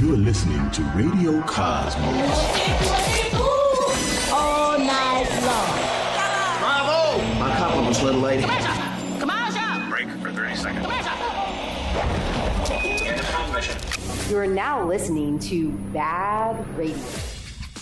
You're listening to Radio Cosmos. All night long. Bravo! My compliments, little lady. Commercial! Break for 30 seconds. You are now listening to BaaD Radio.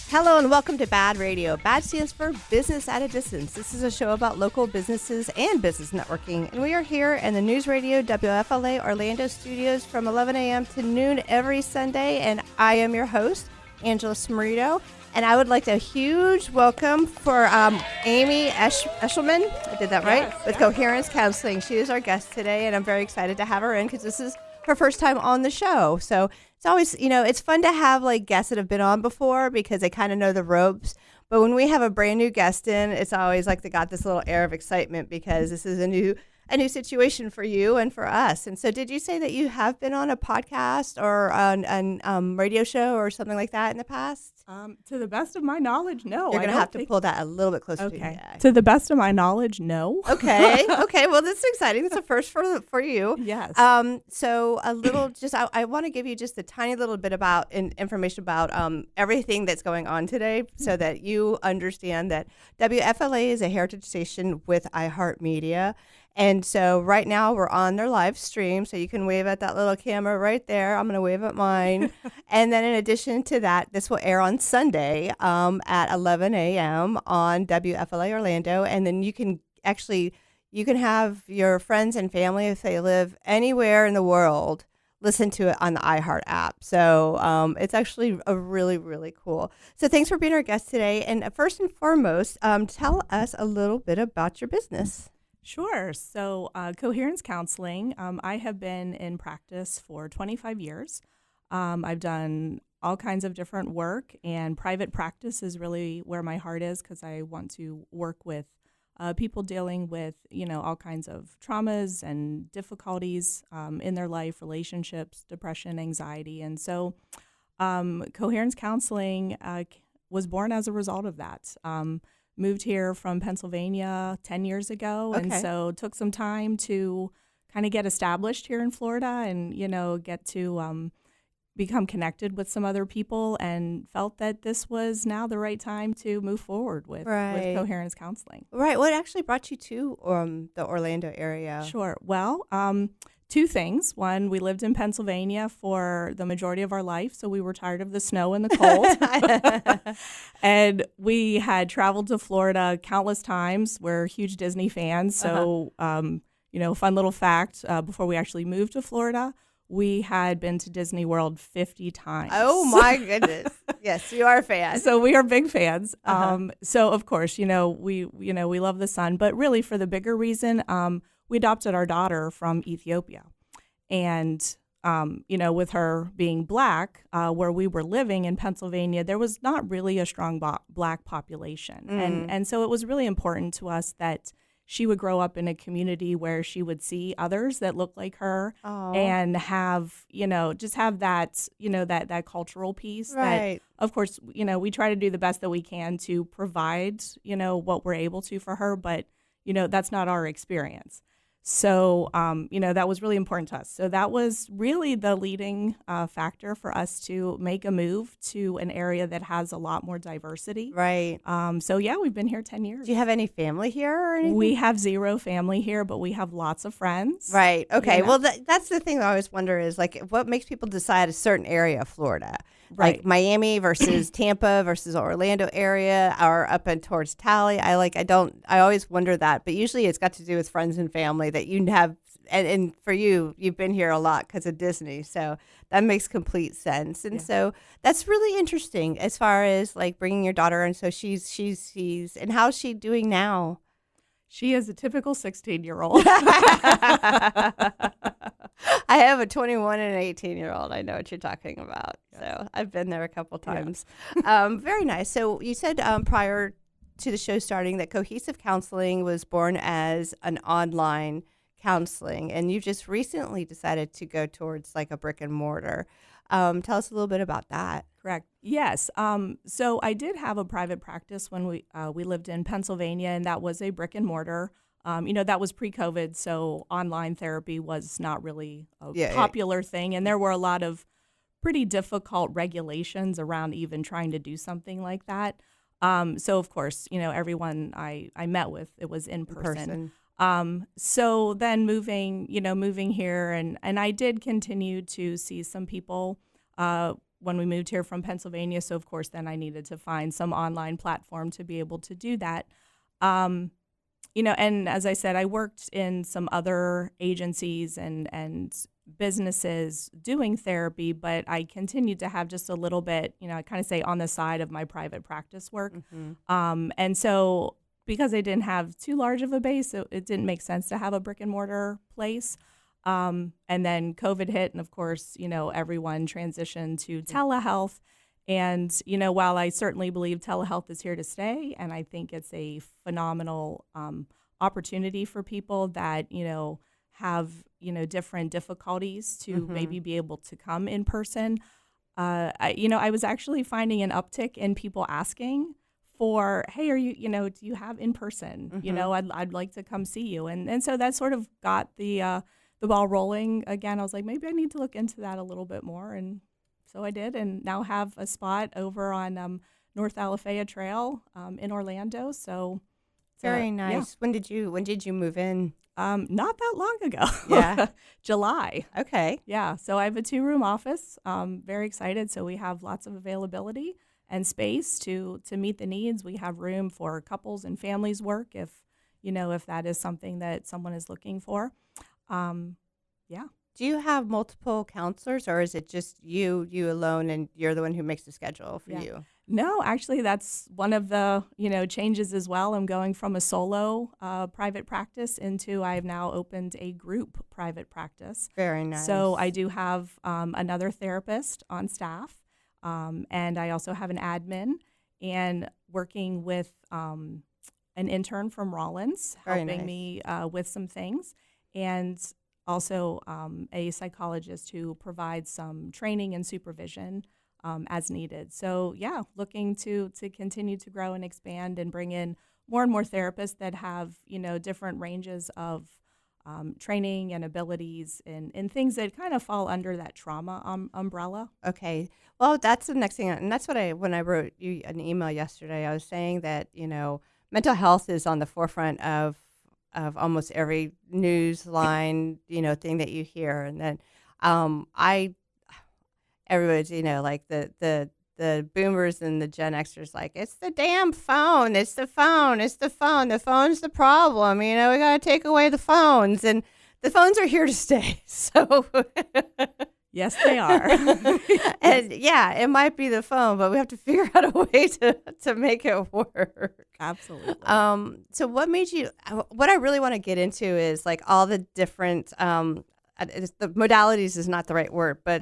Hello and welcome to BaaD Radio. BaaD stands for Business at a Distance. This is a show about local businesses and business networking. And we are here in the News Radio WFLA Orlando studios from 11 a.m. to noon every Sunday. And I am your host, Angela Smarito. And I would like a huge welcome for Amy Eshleman. I did that right? Yes, with Coherence Counseling. She is our guest today, and I'm very excited to have her in because this is her first time on the show. So it's always, it's fun to have like guests that have been on before because they kind of know the ropes. But when we have a brand new guest in, it's always like they got this little air of excitement because this is a new situation for you and for us. And so did you say that you have been on a podcast or on radio show or something like that in the past? To the best of my knowledge, no. You're going to have to pull that a little bit closer to you. To the best of my knowledge, no. Okay. Well, this is exciting. That's a first for you. Yes. So a little, I want to give you just a tiny little bit about information about everything that's going on today so that you understand that WFLA is a heritage station with iHeartMedia. And so right now we're on their live stream, so you can wave at that little camera right there. I'm going to wave at mine. And then in addition to that, this will air on Sunday at 11 a.m. on WFLA Orlando. And then you can have your friends and family, if they live anywhere in the world, listen to it on the iHeart app. So it's actually a really, really cool. So thanks for being our guest today. And first and foremost, tell us a little bit about your business. Sure. So Coherence Counseling, I have been in practice for 25 years. I've done all kinds of different work, and private practice is really where my heart is because I want to work with people dealing with, all kinds of traumas and difficulties in their life, relationships, depression, anxiety. And so Coherence Counseling was born as a result of that. Moved here from Pennsylvania 10 years ago, and so took some time to kind of get established here in Florida and, get to become connected with some other people, and felt that this was now the right time to move forward with Coherence Counseling. Right. What actually brought you to the Orlando area? Sure. Well, two things. One, we lived in Pennsylvania for the majority of our life, so we were tired of the snow and the cold. And we had traveled to Florida countless times. We're huge Disney fans, so, fun little fact, before we actually moved to Florida, we had been to Disney World 50 times. Oh, my goodness. Yes, you are a fan. So we are big fans. So, of course, we love the sun. But really, for the bigger reason, we adopted our daughter from Ethiopia. And, with her being Black, where we were living in Pennsylvania, there was not really a strong Black population. And so it was really important to us that she would grow up in a community where she would see others that look like her and have, just have that, that cultural piece. Right. That, of course, we try to do the best that we can to provide, what we're able to for her. But, that's not our experience. So, that was really important to us. So that was really the leading factor for us to make a move to an area that has a lot more diversity. Right. We've been here 10 years. Do you have any family here or anything? We have zero family here, but we have lots of friends. Right. Okay. Well, that's the thing I always wonder is, like, what makes people decide a certain area of Florida? Right. Like Miami versus Tampa versus Orlando area, or up and towards Tally. I always wonder that, but usually it's got to do with friends and family that you have, and for you've been here a lot because of Disney, so that makes complete sense. And so that's really interesting as far as like bringing your daughter, and so she's and how's she doing now? She is a typical 16-year-old. I have a 21 and an 18-year-old. I know what you're talking about. So I've been there a couple times. Very nice. So you said prior to the show starting that Cohesive Counseling was born as an online counseling, and you've just recently decided to go towards like a brick and mortar. Tell us a little bit about that. Correct. Yes. So I did have a private practice when we lived in Pennsylvania, and that was a brick and mortar. That was pre-COVID, so online therapy was not really a popular thing, and there were a lot of pretty difficult regulations around even trying to do something like that. So of course, everyone I met with, it was in person. So then moving here, and I did continue to see some people when we moved here from Pennsylvania. So of course, then I needed to find some online platform to be able to do that. And as I said, I worked in some other agencies and businesses doing therapy, but I continued to have just a little bit, I kind of say on the side of my private practice work. And so because I didn't have too large of a base, it didn't make sense to have a brick and mortar place. And then COVID hit, and of course, everyone transitioned to telehealth. And, while I certainly believe telehealth is here to stay, and I think it's a phenomenal opportunity for people that, have, different difficulties to maybe be able to come in person. I was actually finding an uptick in people asking for, hey, are you, do you have in person? I'd like to come see you. And so that sort of got the ball rolling again. I was like, maybe I need to look into that a little bit more. And so I did, and now have a spot over on North Alafaya Trail in Orlando. So very nice. Yeah. When did you move in? Not that long ago. Yeah. July. Okay. Yeah. So I have a 2-room office. Very excited. So we have lots of availability and space to meet the needs. We have room for couples and families work if that is something that someone is looking for. Yeah. Do you have multiple counselors, or is it just you alone, and you're the one who makes the schedule for you? No, actually, that's one of the changes as well. I'm going from a solo private practice into I've now opened a group private practice. Very nice. So I do have another therapist on staff, and I also have an admin, and working with an intern from Rollins helping me with some things, and also a psychologist who provides some training and supervision as needed. So yeah, looking to continue to grow and expand and bring in more and more therapists that have, different ranges of training and abilities and things that kind of fall under that trauma umbrella. Okay. Well, that's the next thing. And that's what when I wrote you an email yesterday, I was saying that, mental health is on the forefront of almost every news line, thing that you hear. And then everybody's, like the boomers and the Gen Xers, like, it's the damn phone. It's the phone. It's the phone. The phone's the problem. We got to take away the phones. And the phones are here to stay. So yes, they are. And yeah, it might be the phone, but we have to figure out a way to make it work. Absolutely. So what I really want to get into is like all the different, the modalities is not the right word, but,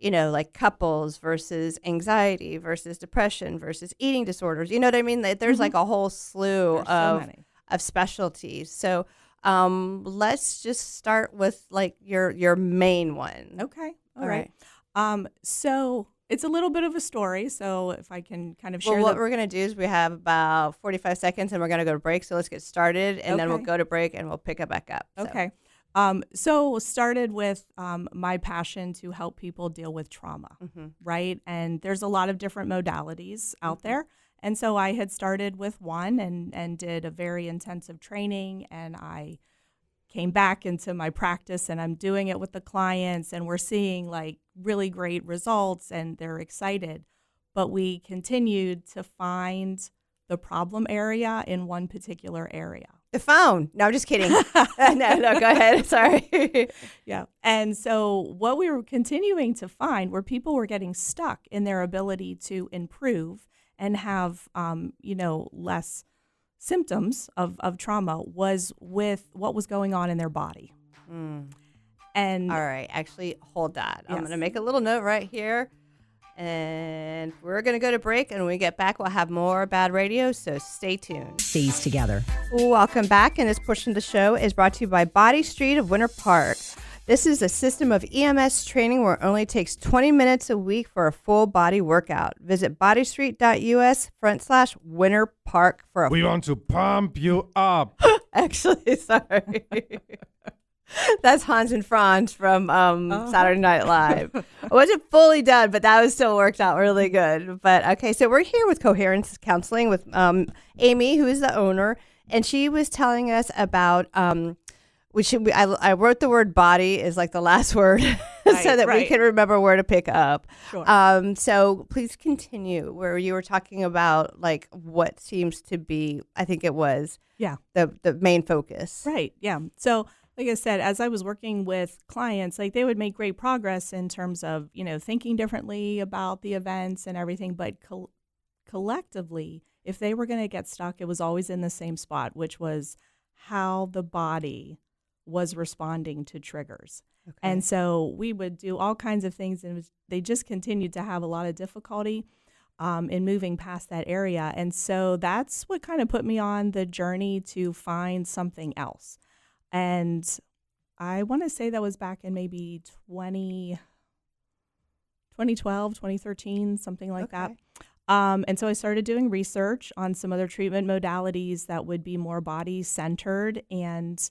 like couples versus anxiety versus depression versus eating disorders. You know what I mean? There's like a whole slew of specialties. So let's just start with like your main one. Okay. All right. So it's a little bit of a story. So if I can kind of share. Well, what we're going to do is we have about 45 seconds and we're going to go to break. So let's get started and then we'll go to break and we'll pick it back up. So. Okay. So started with my passion to help people deal with trauma, right? And there's a lot of different modalities out there. And so I had started with one and did a very intensive training, and I came back into my practice and I'm doing it with the clients, and we're seeing like really great results and they're excited. But we continued to find the problem area in one particular area. The phone. No, I'm just kidding. No, go ahead. Sorry. Yeah. And so what we were continuing to find were people were getting stuck in their ability to improve and have, less symptoms of trauma was with what was going on in their body. And all right, actually, hold that. Yes. I'm going to make a little note right here. And we're going to go to break, and when we get back, we'll have more BaaD Radio, so stay tuned. Stays together. Welcome back, and this portion of the show is brought to you by Body Street of Winter Park. This is a system of EMS training where it only takes 20 minutes a week for a full body workout. Visit bodystreet.us/Winter Park for a We want to pump you up. Actually, sorry. That's Hans and Franz from Saturday Night Live. It wasn't fully done, but that was still worked out really good. But okay, so we're here with Coherence Counseling with Amy, who is the owner, and she was telling us about I wrote the word body as like the last word so that we can remember where to pick up. Sure. So please continue where you were talking about like what seems to be, I think it was the main focus. Right. Yeah. So like I said, as I was working with clients, like they would make great progress in terms of, thinking differently about the events and everything. But collectively, if they were going to get stuck, it was always in the same spot, which was how the body was responding to triggers. Okay. And so we would do all kinds of things, and they just continued to have a lot of difficulty in moving past that area. And so that's what kind of put me on the journey to find something else. And I want to say that was back in maybe 2012, 2013, something like that. And so I started doing research on some other treatment modalities that would be more body-centered, and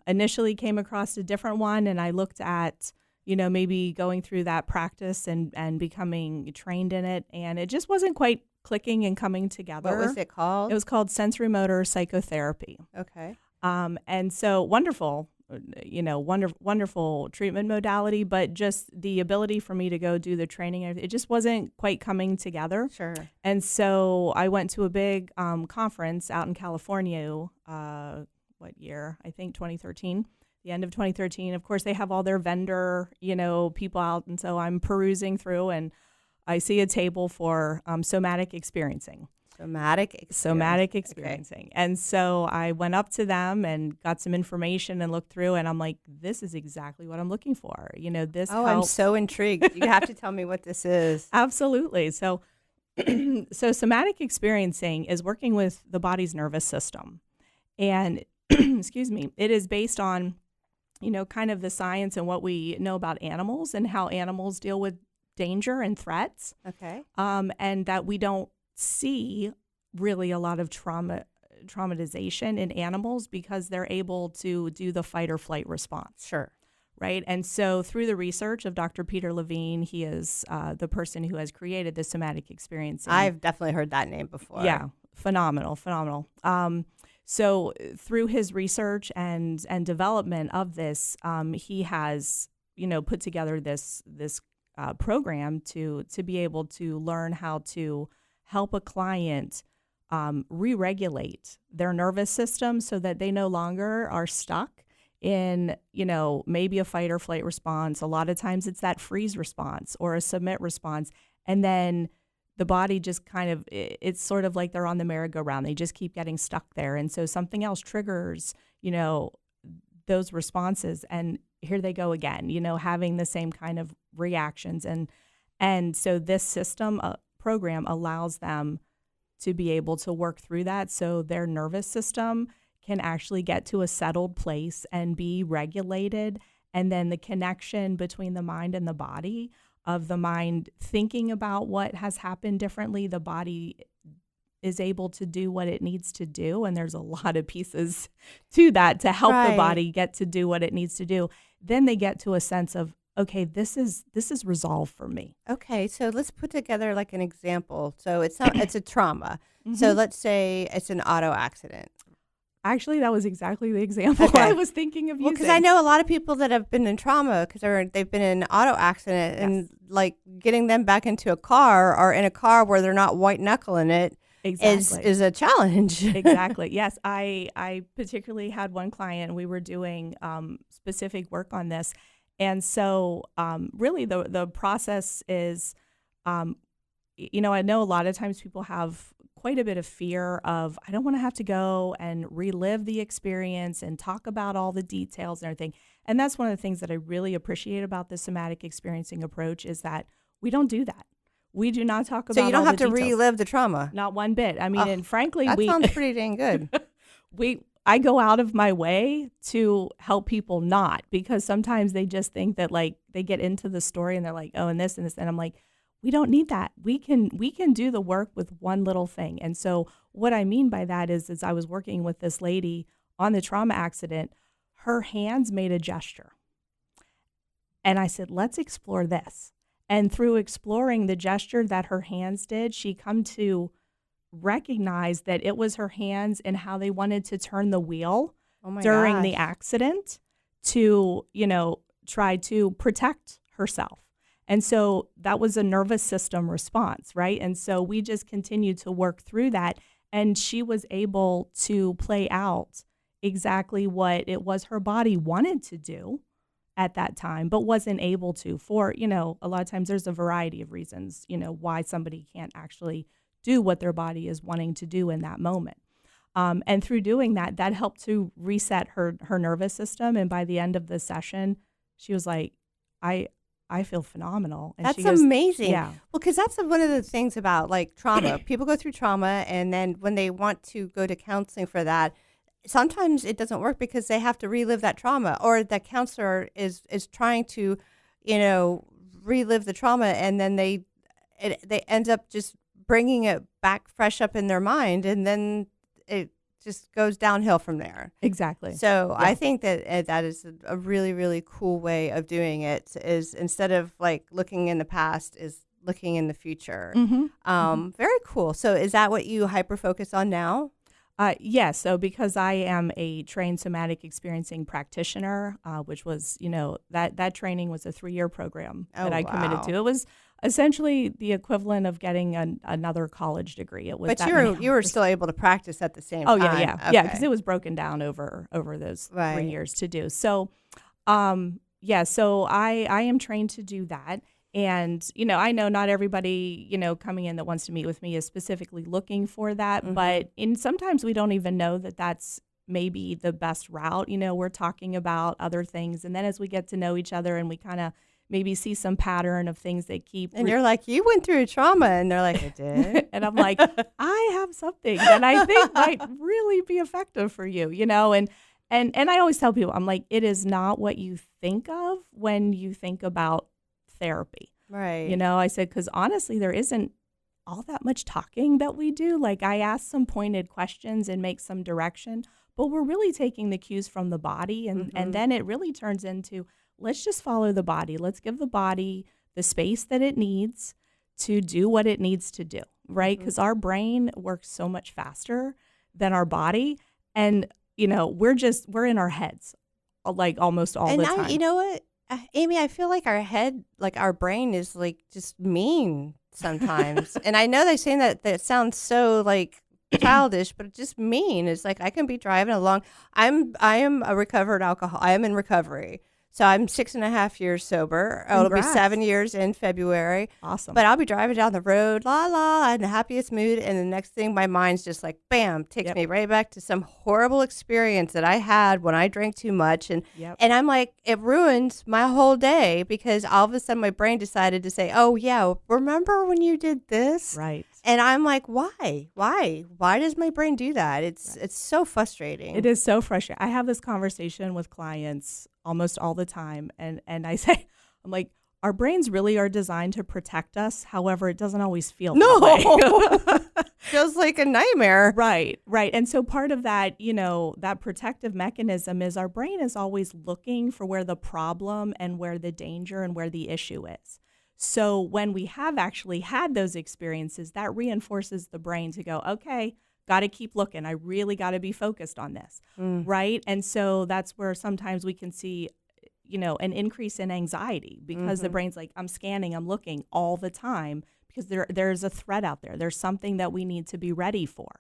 initially came across a different one, and I looked at, maybe going through that practice and becoming trained in it, and it just wasn't quite clicking and coming together. What was it called? It was called sensory motor psychotherapy. Okay. And so wonderful treatment modality, but just the ability for me to go do the training, it just wasn't quite coming together. Sure. And so I went to a big conference out in California, what year? I think 2013, the end of 2013. Of course, they have all their vendor, people out. And so I'm perusing through, and I see a table for Somatic Experiencing. Somatic Experiencing. Okay. And so I went up to them and got some information and looked through, and I'm like, this is exactly what I'm looking for. This helps. I'm so intrigued. You have to tell me what this is. Absolutely. So Somatic Experiencing is working with the body's nervous system. And excuse me, it is based on, kind of the science and what we know about animals and how animals deal with danger and threats. Okay. And that we don't see really a lot of traumatization in animals because they're able to do the fight or flight response. Sure. Right. And so through the research of Dr. Peter Levine, he is the person who has created the Somatic Experiencing. I've definitely heard that name before. Yeah. Phenomenal. So through his research and development of this, he has, put together this program to be able to learn how to help a client re-regulate their nervous system so that they no longer are stuck in, maybe a fight or flight response. A lot of times it's that freeze response or a submit response. And then the body just kind of, it's sort of like they're on the merry-go-round. They just keep getting stuck there. And so something else triggers, those responses. And here they go again, having the same kind of reactions. And so this system program allows them to be able to work through that so their nervous system can actually get to a settled place and be regulated. And then the connection between the mind and the body, of the mind thinking about what has happened differently, the body is able to do what it needs to do. And there's a lot of pieces to that to help the body get to do what it needs to do. Then they get to a sense of, okay, this is resolved for me. Okay, so let's put together like an example. So it's a trauma. Mm-hmm. So let's say it's an auto accident. Actually, that was exactly the example I was thinking of using. Because I know a lot of people that have been in trauma because they've been in an auto accident, and like getting them back into a car or in a car where they're not white knuckling it is a challenge. Exactly. Yes, I particularly had one client, and we were doing specific work on this. And so really the process is, I know a lot of times people have quite a bit of fear of, I don't want to have to go and relive the experience and talk about all the details and everything. And that's one of the things that I really appreciate about the somatic experiencing approach is that we don't do that. We do not talk about So you don't all have the to details. relive the trauma. Not one bit. I mean, and frankly, that sounds pretty dang good. I go out of my way to help people not, because sometimes they just think that like they get into the story and they're like, oh, and this and this. And I'm like, we don't need that. We can do the work with one little thing. And so what I mean by that is I was working with this lady on the trauma accident. her hands made a gesture. And I said, let's explore this. And through exploring the gesture that her hands did, she come to recognize that it was her hands and how they wanted to turn the wheel during the accident to, try to protect herself. And so that was a nervous system response, right? And so we just continued to work through that. And she was able to play out exactly what it was her body wanted to do at that time, but wasn't able to for, a lot of times there's a variety of reasons, why somebody can't actually do what their body is wanting to do in that moment. And through doing that, that helped to reset her nervous system. And by the end of the session, she was like, I feel phenomenal. And that's she goes, amazing. Yeah. Well, because that's one of the things about like trauma. People go through trauma, and then when they want to go to counseling for that, sometimes it doesn't work because they have to relive that trauma, or the counselor is trying to, relive the trauma, and then they end up just bringing it back fresh up in their mind, and then it just goes downhill from there. Exactly. So Yeah. I think that that is a really, really cool way of doing it, is instead of like looking in the past, is looking in the future. Very cool. So is that what you hyper-focus on now? Yes. So because I am a trained somatic experiencing practitioner, which was, that training was a 3-year program that I committed to. It was essentially the equivalent of getting another college degrry. It was, but you were still able to practice at the same time. time. Yeah, Okay. because it was broken down over those Right. 3 years to do. So, so I am trained to do that. And, I know not everybody, coming in that wants to meet with me is specifically looking for that. But sometimes we don't even know that that's maybe the best route. We're talking about other things. And then as we get to know each other and we kind of maybe see some pattern of things that keep. And you're like, you went through trauma. And they're like, I did. And I'm like, I have something that I think might really be effective for you, And I always tell people, I'm like, it is not what you think of when you think about therapy. Right. I said, because honestly, there isn't all that much talking that we do. Like I ask some pointed questions and make some direction, but we're really taking the cues from the body. And then it really turns into, let's just follow the body. Let's give the body the space that it needs to do what it needs to do, right? Because our brain works so much faster than our body. And, we're in our heads like almost all the time. You know what? Amy, I feel like our head, like our brain is like just mean sometimes. And I know they're saying that sounds so like childish, but it's just mean. It's like I can be driving along. I am a recovered alcoholic. I am in recovery. So I'm 6.5 years sober. It'll be 7 years in February. Awesome. But I'll be driving down the road, in the happiest mood. And the next thing, my mind's just like, bam, takes me right back to some horrible experience that I had when I drank too much. And I'm like, it ruins my whole day because all of a sudden my brain decided to say, oh, yeah, remember when you did this? Right. And I'm like, why? Why does my brain do that? It's so frustrating. It is so frustrating. I have this conversation with clients almost all the time. And I say, I'm like, our brains really are designed to protect us. However, it doesn't always feel that way. Feels like a nightmare. Right. And so part of that, that protective mechanism is our brain is always looking for where the problem and where the danger and where the issue is. So when we have actually had those experiences, that reinforces the brain to go, okay, got to keep looking. I really got to be focused on this, right? And so that's where sometimes we can see, an increase in anxiety because the brain's like, I'm scanning, I'm looking all the time because there's a threat out there. There's something that we need to be ready for.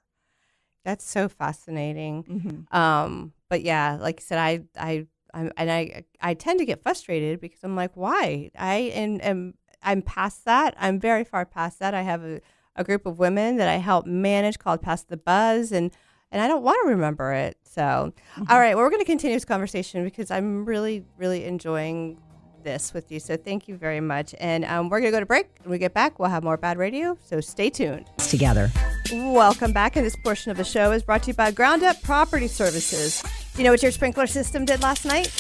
That's so fascinating. But yeah, like I said, I tend to get frustrated because I'm like, why? I'm past that. I'm very far past that. I have a group of women that I help manage called Past the Buzz, and I don't want to remember it. So, all right, well, we're going to continue this conversation because I'm really, really enjoying this with you. So thank you very much. And we're going to go to break. When we get back, we'll have more BaaD Radio. So stay tuned. Together. Welcome back. And this portion of the show is brought to you by Ground Up Property Services. You know what your sprinkler system did last night?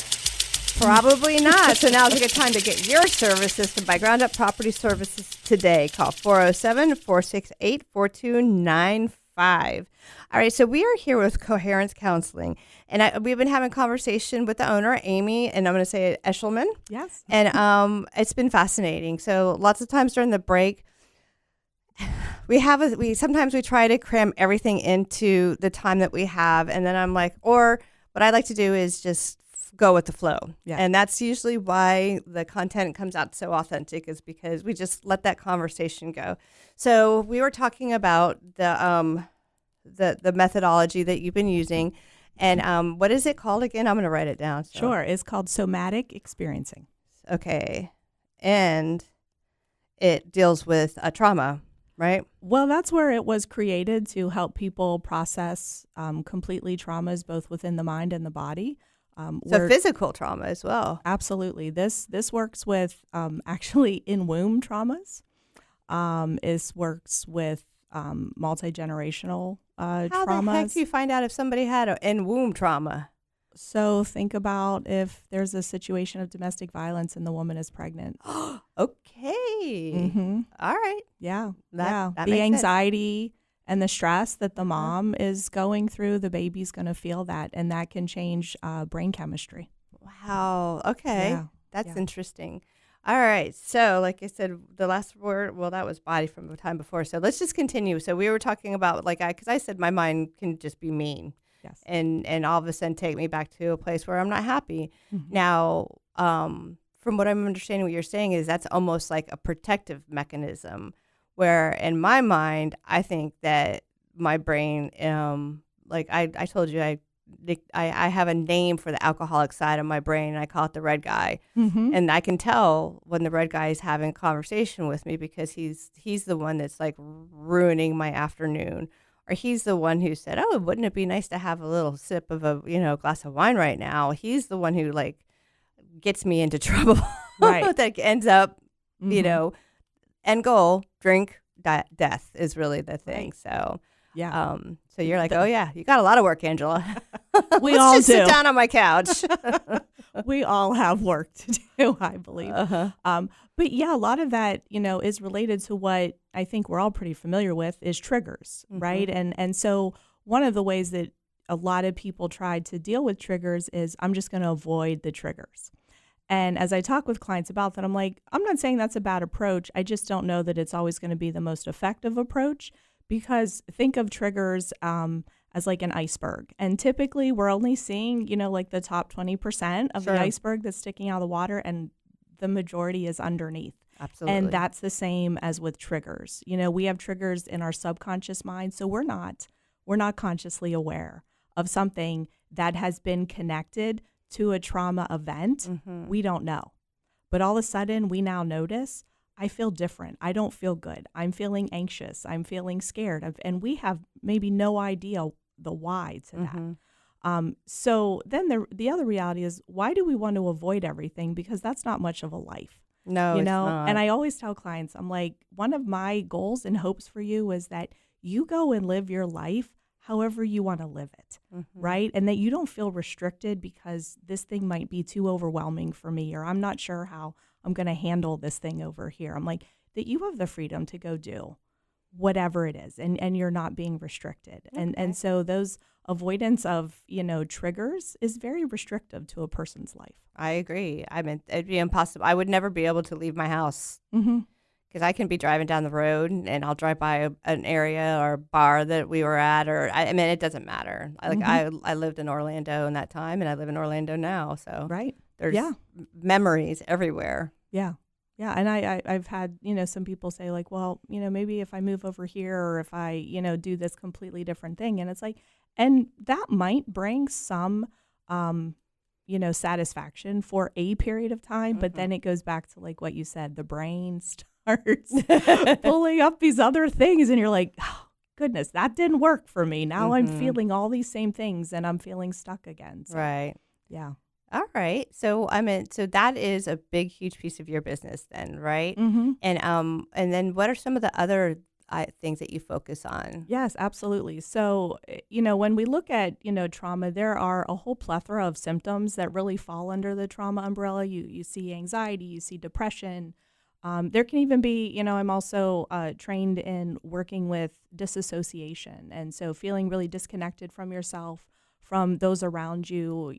Probably not. So now's a good time to get your service system by Ground Up Property Services today. Call 407-468-4295. 156. All right, so we are here with Coherence Counseling, and we've been having conversation with the owner, Amy, and I'm going to say Eshleman. Yes. And it's been fascinating. So lots of times during the break, sometimes we try to cram everything into the time that we have, and then I'm like, or what I like to do is just go with the flow. Yeah. And that's usually why the content comes out so authentic, is because we just let that conversation go. So we were talking about the methodology that you've been using, and what is it called again? I'm going to write it down. So. Sure. It's called Somatic Experiencing. Okay. And it deals with trauma, right? Well, that's where it was created, to help people process completely traumas, both within the mind and the body. So physical trauma as well. Absolutely. This works with actually in-womb traumas. It works with multi-generational traumas. How the heck do you find out if somebody had an in-womb trauma? So think about if there's a situation of domestic violence and the woman is pregnant. Okay. Mm-hmm. All right. Yeah. That The makes anxiety and the stress that the mom is going through, the baby's going to feel that, and that can change brain chemistry. Wow. Okay. Yeah. That's Yeah. interesting. All right. So, like I said, the last word, well, that was body from the time before. So let's just continue. So we were talking about, because I said my mind can just be mean. Yes. And all of a sudden take me back to a place where I'm not happy. Mm-hmm. Now, from what I'm understanding, what you're saying is that's almost like a protective mechanism, where in my mind, I think that my brain, I told you, I have a name for the alcoholic side of my brain, and I call it the red guy. Mm-hmm. And I can tell when the red guy is having a conversation with me, because he's the one that's like ruining my afternoon. Or he's the one who said, "Oh, wouldn't it be nice to have a little sip of a glass of wine right now?" He's the one who gets me into trouble. Right. That ends up, Mm-hmm. end goal, drink, death is really the thing. Right. So, Yeah. so you're like, "Oh yeah, you got a lot of work, Angela." We Let's all just sit do. down on my couch. We all have work to do, I believe. Uh-huh. But yeah, a lot of that, is related to what I think we're all pretty familiar with, is triggers, Mm-hmm. right? And so one of the ways that a lot of people try to deal with triggers is, I'm just going to avoid the triggers. And as I talk with clients about that, I'm like, I'm not saying that's a bad approach. I just don't know that it's always going to be the most effective approach, because think of triggers as like an iceberg. And typically we're only seeing, the top 20% of Sure. the iceberg that's sticking out of the water, and the majority is underneath. Absolutely. And that's the same as with triggers. We have triggers in our subconscious mind, so we're not consciously aware of something that has been connected to a trauma event. Mm-hmm. We don't know. But all of a sudden, we now notice, I feel different. I don't feel good. I'm feeling anxious. I'm feeling scared. And we have maybe no idea the why to that. Mm-hmm. So then the other reality is, why do we want to avoid everything? Because that's not much of a life. No, it's not. And I always tell clients, I'm like, one of my goals and hopes for you is that you go and live your life however you want to live it, Mm-hmm. right? And that you don't feel restricted because this thing might be too overwhelming for me, or I'm not sure how I'm going to handle this thing over here. I'm like, that you have the freedom to go do whatever it is, and you're not being restricted. Okay. And so those avoidance of, triggers is very restrictive to a person's life. I agree. I mean, it'd be impossible. I would never be able to leave my house, Mm-hmm. because I can be driving down the road and I'll drive by an area or a bar that we were at, or it doesn't matter. I lived in Orlando in that time, and I live in Orlando now. So Right. there's Yeah. memories everywhere. Yeah. Yeah. And I've had, some people say like, well, maybe if I move over here, or if I, do this completely different thing. And it's like, and that might bring some, satisfaction for a period of time, but then it goes back to like what you said, the brain starts pulling up these other things, and you're like, oh, goodness, that didn't work for me. Now I'm feeling all these same things, and I'm feeling stuck again. So, Right. yeah. All right. So so that is a big, huge piece of your business then, right? Mm-hmm. And then what are some of the other things that you focus on? Yes, absolutely. So, when we look at, trauma, there are a whole plethora of symptoms that really fall under the trauma umbrella. You see anxiety, you see depression, There can even be, I'm also trained in working with disassociation. And so feeling really disconnected from yourself, from those around you.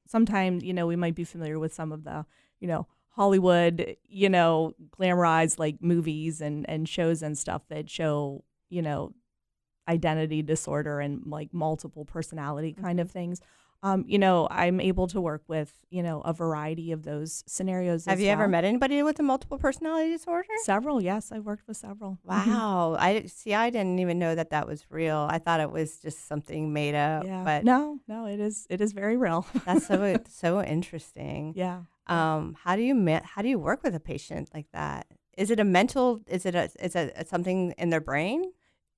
Sometimes, we might be familiar with some of the, Hollywood, glamorized like movies and shows and stuff that show, identity disorder and like multiple personality kind of things. I'm able to work with, a variety of those scenarios. Have you ever met anybody with a multiple personality disorder? Several, yes. I've worked with several. Wow. I didn't even know that was real. I thought it was just something made up. Yeah. But No, it is very real. that's so interesting. Yeah. How do you work with a patient like that? Is it something in their brain?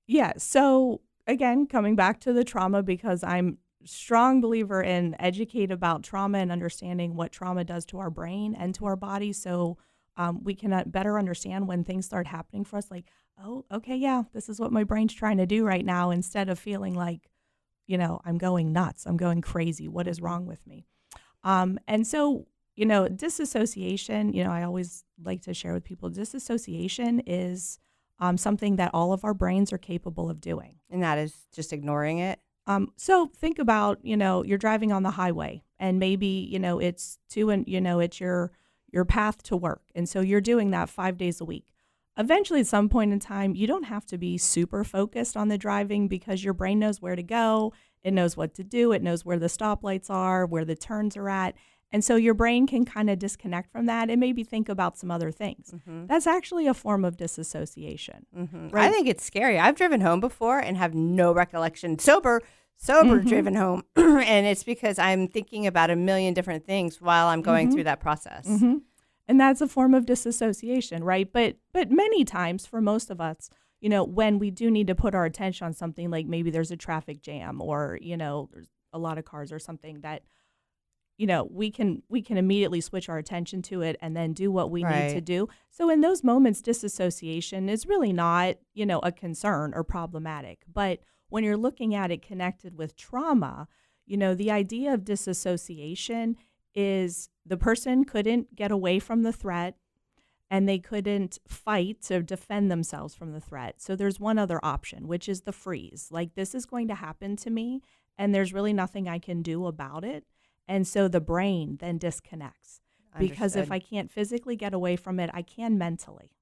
Yeah. So again, coming back to the trauma, because I'm strong believer in educate about trauma and understanding what trauma does to our brain and to our body, so we can better understand when things start happening for us, like, oh, okay, yeah, this is what my brain's trying to do right now, instead of feeling like, I'm going nuts, I'm going crazy, what is wrong with me? And so, disassociation, I always like to share with people, disassociation is something that all of our brains are capable of doing. And that is just ignoring it? So think about, you're driving on the highway, and maybe, it's it's your path to work. And so you're doing that 5 days a week. Eventually, at some point in time, you don't have to be super focused on the driving, because your brain knows where to go. It knows what to do. It knows where the stoplights are, where the turns are at. And so your brain can kind of disconnect from that and maybe think about some other things. Mm-hmm. That's actually a form of disassociation. Mm-hmm. Right? I think it's scary. I've driven home before and have no recollection. Sober driven home. And it's because I'm thinking about a million different things while I'm going through that process. Mm-hmm. And that's a form of disassociation, right? But many times for most of us, when we do need to put our attention on something, like maybe there's a traffic jam, or, there's a lot of cars or something that, we can immediately switch our attention to it and then do what we need to do. So in those moments, disassociation is really not, a concern or problematic. But when you're looking at it connected with trauma, the idea of disassociation is the person couldn't get away from the threat, and they couldn't fight to defend themselves from the threat. So there's one other option, which is the freeze. Like, this is going to happen to me, and there's really nothing I can do about it. And so the brain then disconnects. Because if I can't physically get away from it, I can mentally,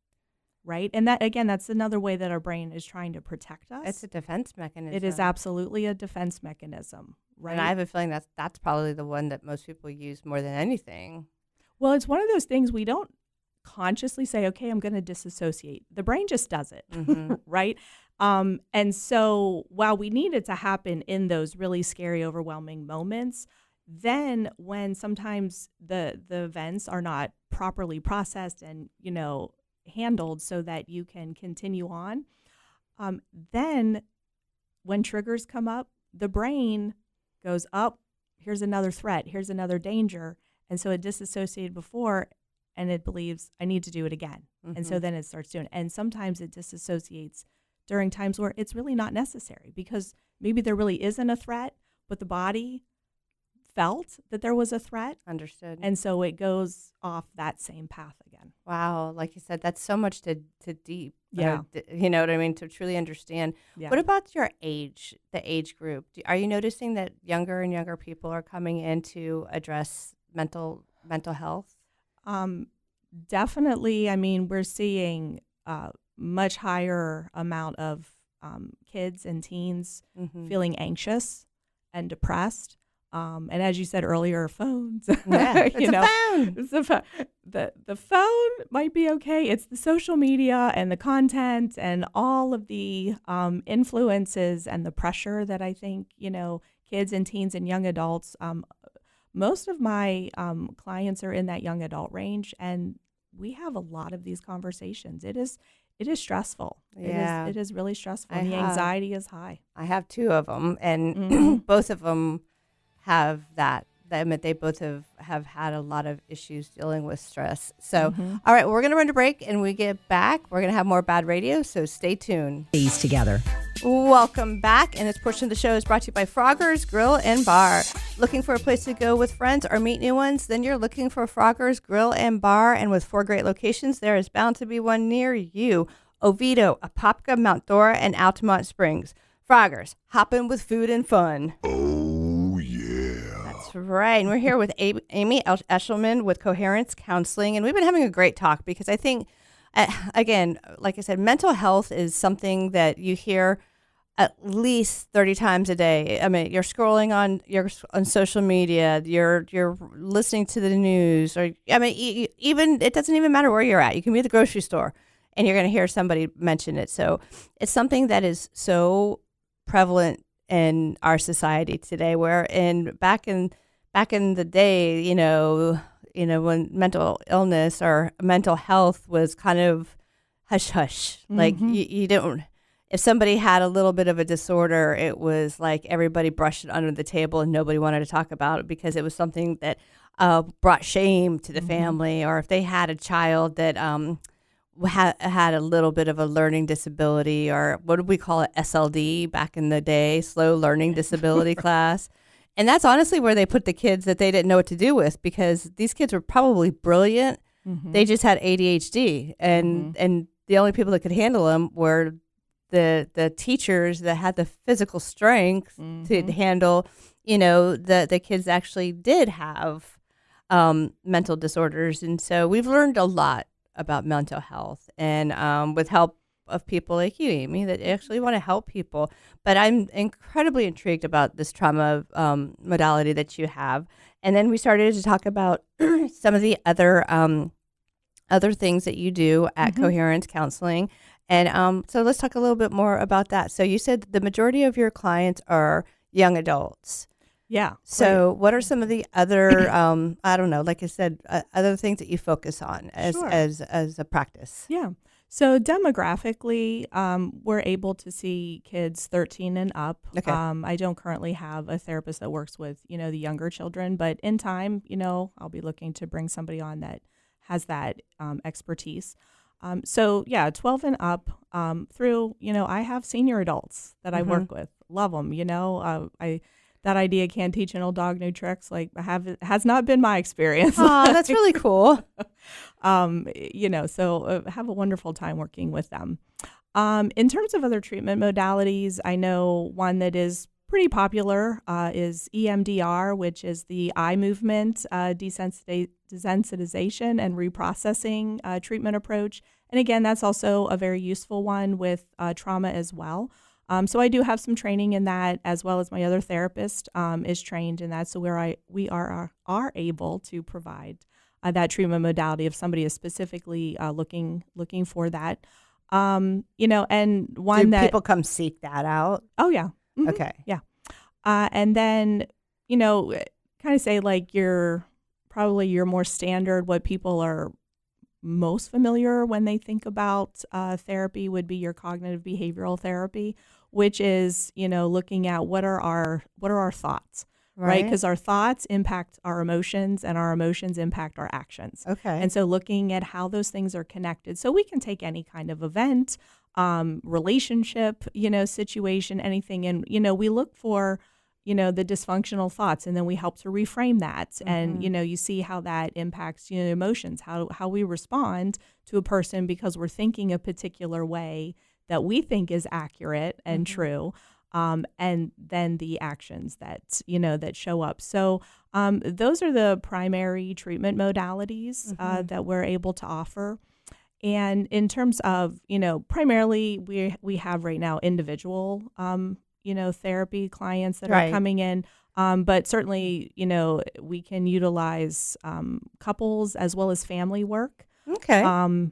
right? And that, again, that's another way that our brain is trying to protect us. It's a defense mechanism. It is absolutely a defense mechanism, right? And I have a feeling that's probably the one that most people use more than anything. Well, it's one of those things we don't consciously say, okay, I'm going to disassociate. The brain just does it, right? And so while we need it to happen in those really scary, overwhelming moments, then when sometimes the events are not properly processed and, handled so that you can continue on, then when triggers come up, the brain goes up, here's another threat, here's another danger. And so it disassociated before, and it believes I need to do it again. Mm-hmm. And so then it starts doing it. And sometimes it disassociates during times where it's really not necessary, because maybe there really isn't a threat, but the body felt that there was a threat. Understood. And so it goes off that same path again. Wow. Like you said, that's so much to deep. Yeah. You know what I mean? To truly understand. Yeah. What about your age, the age group? Are you noticing that younger and younger people are coming in to address mental health? Definitely. I mean, we're seeing much higher amount of kids and teens feeling anxious and depressed. And as you said earlier, phones. Yeah, it's a phone. It's a phone. The phone might be okay. It's the social media and the content and all of the influences and the pressure that I think, kids and teens and young adults, most of my clients are in that young adult range, and we have a lot of these conversations. It is stressful. Yeah. It is really stressful. And the anxiety is high. I have two of them, and both of them have that I admit they both have had a lot of issues dealing with stress. So, all right, we're going to run to break, and we get back. We're going to have more BaaD Radio, so stay tuned. These together. Welcome back, and this portion of the show is brought to you by Frogger's Grill and Bar. Looking for a place to go with friends or meet new ones? Then you're looking for Frogger's Grill and Bar, and with 4 great locations, there is bound to be one near you. Oviedo, Apopka, Mount Dora, and Altamont Springs. Frogger's, hopping with food and fun. Oh, yeah. That's right. And we're here with Amy Eshleman with Coherence Counseling, and we've been having a great talk because I think, again, like I said, mental health is something that you hear at least 30 times a day. I mean, you're scrolling on social media, you're listening to the news, or I mean, even it doesn't even matter where you're at. You can be at the grocery store, and you're going to hear somebody mention it. So it's something that is so prevalent in our society today. Where back in the day, you know, when mental illness or mental health was kind of hush hush, like you don't. If somebody had a little bit of a disorder, it was like everybody brushed it under the table and nobody wanted to talk about it because it was something that brought shame to the family. Or if they had a child that had a little bit of a learning disability, or what did we call it, SLD back in the day, slow learning disability class. And that's honestly where they put the kids that they didn't know what to do with, because these kids were probably brilliant. They just had ADHD. And the only people that could handle them were the teachers that had the physical strength to handle, the kids actually did have mental disorders. And so we've learned a lot about mental health, and with help of people like you, Amy, that actually want to help people. But I'm incredibly intrigued about this trauma modality that you have. And then we started to talk about some of the other things that you do at Coherence Counseling. And so let's talk a little bit more about that. So you said the majority of your clients are young adults. Yeah. So what are some of the other, I don't know, like I said, other things that you focus on as a practice? Yeah. So demographically, we're able to see kids 13 and up. Okay. I don't currently have a therapist that works with, the younger children, but in time, I'll be looking to bring somebody on that has that expertise. 12 and up through, I have senior adults that I work with. Love them, that idea, can't teach an old dog new tricks, has not been my experience. Oh, that's really cool. So have a wonderful time working with them. In terms of other treatment modalities, I know one that is pretty popular is EMDR, which is the eye movement desensitization and reprocessing treatment approach. And again, that's also a very useful one with trauma as well. So I do have some training in that, as well as my other therapist is trained in that. So we are able to provide that treatment modality if somebody is specifically looking for that. And one Do that people come seek that out? Oh yeah. Mm-hmm. Okay. Yeah. And then, kind of say your more standard, what people are most familiar when they think about therapy would be your cognitive behavioral therapy, which is, looking at what are our thoughts, right? Because our thoughts impact our emotions and our emotions impact our actions. Okay. And so looking at how those things are connected. So we can take any kind of event, relationship, situation, anything. And, we look for, the dysfunctional thoughts, and then we help to reframe that. And, you see how that impacts, emotions, how we respond to a person because we're thinking a particular way that we think is accurate and true. And then the actions that, that show up. So those are the primary treatment modalities that we're able to offer. And in terms of, primarily we have right now individual, therapy clients that are coming in. But certainly, we can utilize couples as well as family work. Okay.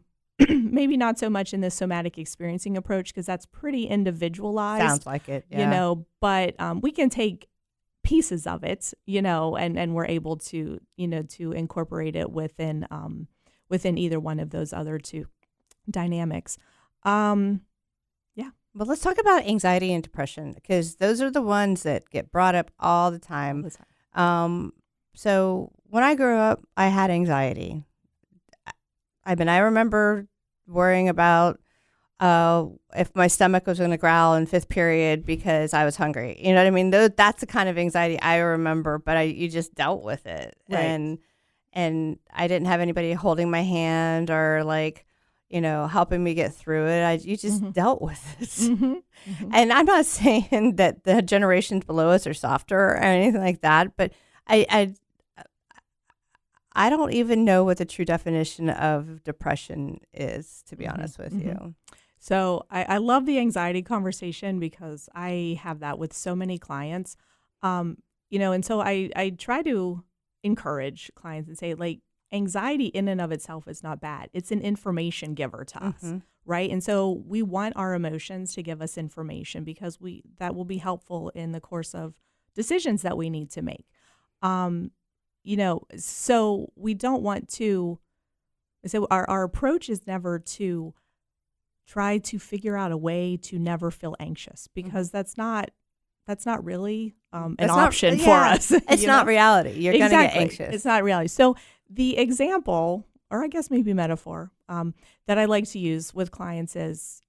Maybe not so much in the somatic experiencing approach because that's pretty individualized. Sounds like it, yeah. But we can take pieces of it, and we're able to, to incorporate it within either one of those other two dynamics. Well, let's talk about anxiety and depression, because those are the ones that get brought up all the time. So when I grew up, I had anxiety. I remember worrying about if my stomach was going to growl in fifth period because I was hungry. You know what I mean? That's the kind of anxiety I remember, but you just dealt with it. Right. And I didn't have anybody holding my hand or like, helping me get through it. You just dealt with it. And I'm not saying that the generations below us are softer or anything like that, but I don't even know what the true definition of depression is, to be honest with you. So I love the anxiety conversation because I have that with so many clients, and so I try to encourage clients and say, like, anxiety in and of itself is not bad. It's an information giver to us, right? And so we want our emotions to give us information because that will be helpful in the course of decisions that we need to make. So we don't want to, so our approach is never to try to figure out a way to never feel anxious because that's not really an option for us. It's not reality. You're going to get anxious. It's not reality. So the example, or I guess maybe metaphor, that I like to use with clients is,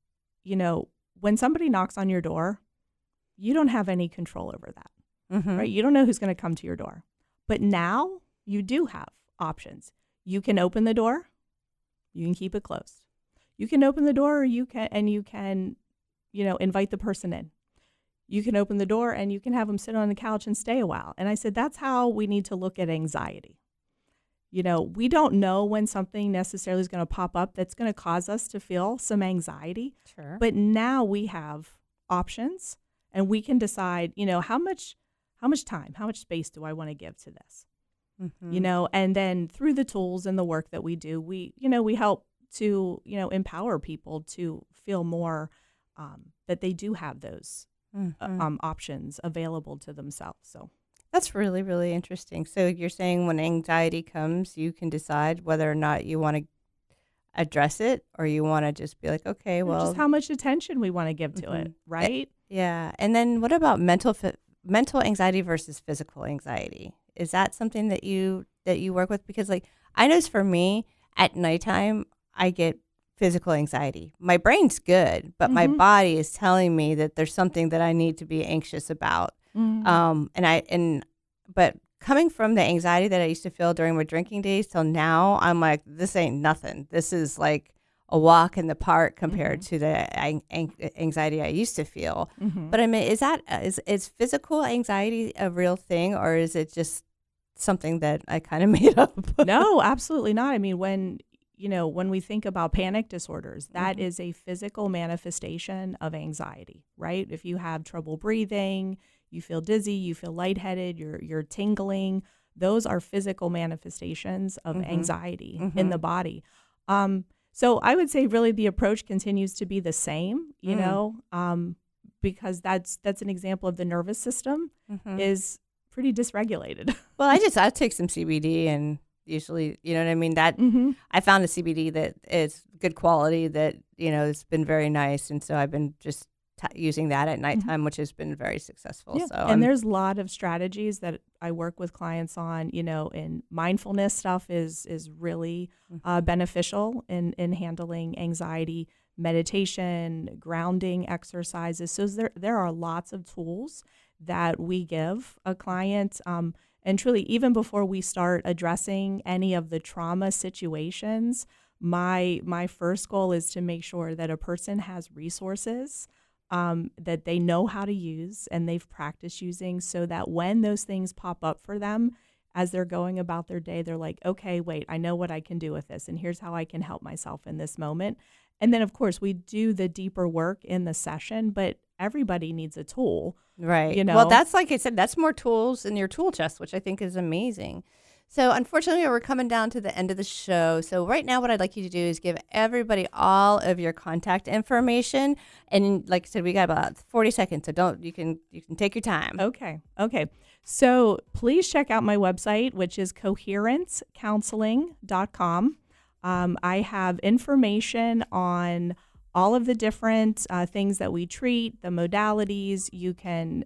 when somebody knocks on your door, you don't have any control over that, right? You don't know who's going to come to your door. But now you do have options. You can open the door. You can keep it closed. You can open the door, or you can invite the person in. You can open the door and you can have them sit on the couch and stay a while. And I said, that's how we need to look at anxiety. We don't know when something necessarily is going to pop up that's going to cause us to feel some anxiety. Sure. But now we have options and we can decide, how much time, how much space do I want to give to this? And then through the tools and the work that we do, we help to, empower people to feel more that they do have those options available to themselves. So that's really, really interesting. So you're saying when anxiety comes, you can decide whether or not you want to address it or you want to just be like, okay, well, just how much attention we want to give to it, right? Yeah. And then what about mental anxiety versus physical anxiety? Is that something that you work with? Because like I know for me at nighttime, I get physical anxiety. My brain's good, but my body is telling me that there's something that I need to be anxious about. But coming from the anxiety that I used to feel during my drinking days till now, I'm like, this ain't nothing. This is like a walk in the park compared to the anxiety I used to feel. But I mean, is physical anxiety a real thing, or is it just something that I kind of made up? No, absolutely not. I mean, when we think about panic disorders, that is a physical manifestation of anxiety, right? If you have trouble breathing, you feel dizzy, you feel lightheaded, you're tingling, those are physical manifestations of anxiety in the body. So I would say really the approach continues to be the same, because that's an example of the nervous system is pretty dysregulated. Well, I take some CBD and usually, you know what I mean? That I found a CBD that is good quality that, it's been very nice. And so I've been just using that at nighttime, which has been very successful. Yeah. So and there's a lot of strategies that I work with clients on, and mindfulness stuff is really beneficial in handling anxiety, meditation, grounding exercises. So there are lots of tools that we give a client. And truly, even before we start addressing any of the trauma situations, my first goal is to make sure that a person has resources that they know how to use and they've practiced using, so that when those things pop up for them as they're going about their day, they're like, okay, wait, I know what I can do with this, and here's how I can help myself in this moment. And then, of course, we do the deeper work in the session, but everybody needs a tool. Right. Well, that's like I said, that's more tools in your tool chest, which I think is amazing. So unfortunately, we're coming down to the end of the show. So right now, what I'd like you to do is give everybody all of your contact information. And like I said, we got about 40 seconds, so you can take your time. Okay. So please check out my website, which is coherencecounseling.com. I have information on all of the different things that we treat, the modalities. You can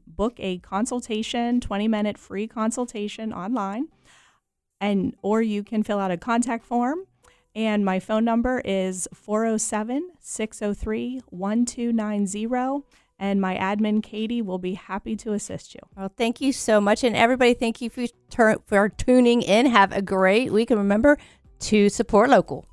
book a consultation, 20-minute free consultation online, or you can fill out a contact form. And my phone number is 407-603-1290. And my admin, Katie, will be happy to assist you. Well, thank you so much. And everybody, thank you for tuning in. Have a great week. And remember to support local.